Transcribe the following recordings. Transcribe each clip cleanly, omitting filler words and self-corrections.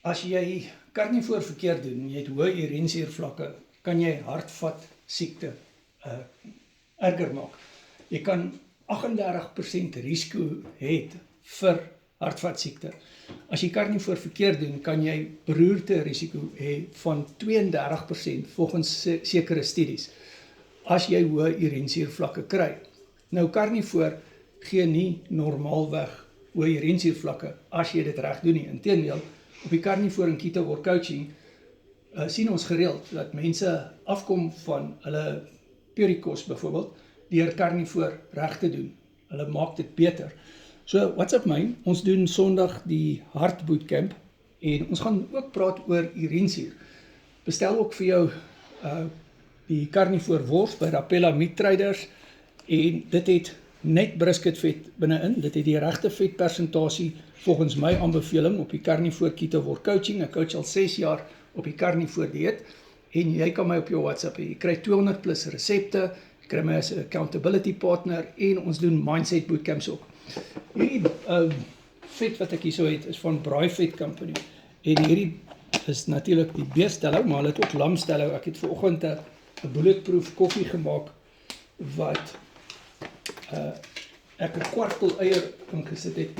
As jy karnivoor verkeerd doen, jy het hoë urinesuurvlakke, kan jy hartvat siekte erger maak. Jy kan 38% risiko het vir hartvat siekte. As jy karnivoor verkeerd doen, kan jy beroerte risiko hê van 32% volgens sekere studies, as jy hoë urinesuurvlakke kry. Nou karnivoor gee nie normaalweg hoë urinesuurvlakke as jy dit reg doen nie. Inteendeel, op die Carnivore en Keto War Coaching sien ons gereeld dat mense afkom van hulle purikos byvoorbeeld, deur karnivoor reg te doen. Hulle maak dit beter. So, what's up myn? Ons doen Sondag die Hart Bootcamp en ons gaan ook praat oor urinesuur. Bestel ook vir jou die karnivoor wors by Rapella Meat Traders en dit het net brisketvet binne-in, dit het die regte vetpersentasie volgens my aanbeveling op die Carnivore Keto War Coaching. Ek coach al 6 jaar op die karnivoor dieet en jy kan my op jou WhatsApp hê. Jy kry 200 plus resepte, jy kry my as 'n accountability partner en ons doen mindset bootcamps ook. Hierdie vet wat ek hierso het is van Braaivet Company en hierdie is natuurlik die beefstelling, maar hulle het ook lamstelling. Ek het vanoggend 'n bulletproof koffie gemaak wat ek 'n kwartel eier ingesit het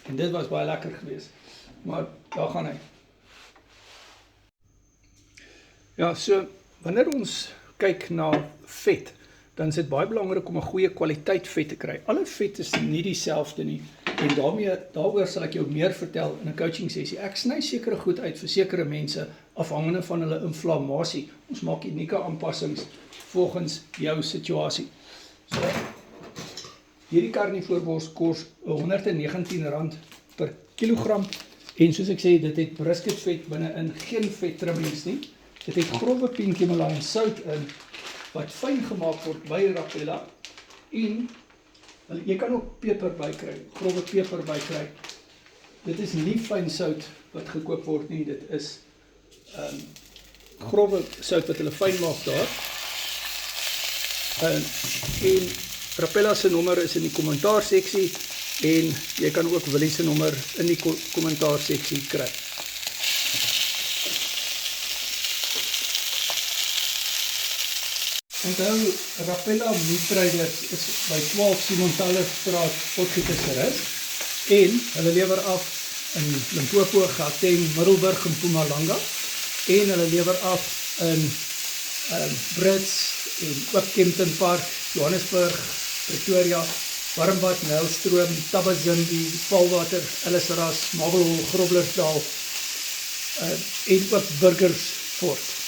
en dit was baie lekker geweest. Maar daar gaan hy. Ja, so wanneer ons kyk na vet, dan is dit baie belangrik om 'n goeie kwaliteit vet te kry. Alle vet is nie dieselfde nie en daaroor sal ek jou meer vertel in 'n coaching sessie. Ek sny sekere goed uit vir sekere mense afhangende van hulle inflammasie. Ons maak unieke aanpassings volgens jou situasie. So hierdie karnivoorwors kos R119 per kilogram en soos ek sê, dit het brisketvet binne-in, geen vettrimmings nie. Dit het grove pienkemelaan sout in wat fyn gemaak word by Rapella en jy kan ook peper bykry, grove peper bykry. Dit is nie fyn sout wat gekoop word nie, dit is grove sout wat hulle fyn maak daar. En Rapella se nommer is in die kommentaarseksie en jy kan ook Willie se nommer in die kommentaarseksie kry. Onthou, Rapella Meat Traders is by 12 Simontallerstraat, Potgietersrus en hulle lewer af in Limpopo, Gauteng, Middelburg en Mpumalanga en hulle lewer af in Brits en ook Kempton Park, Johannesburg, Pretoria, Warmbad, Nylstroom, Tabazimbi, Paulwater, Ellisras, Marble Hall, Groblersdal en ook Burgersfort.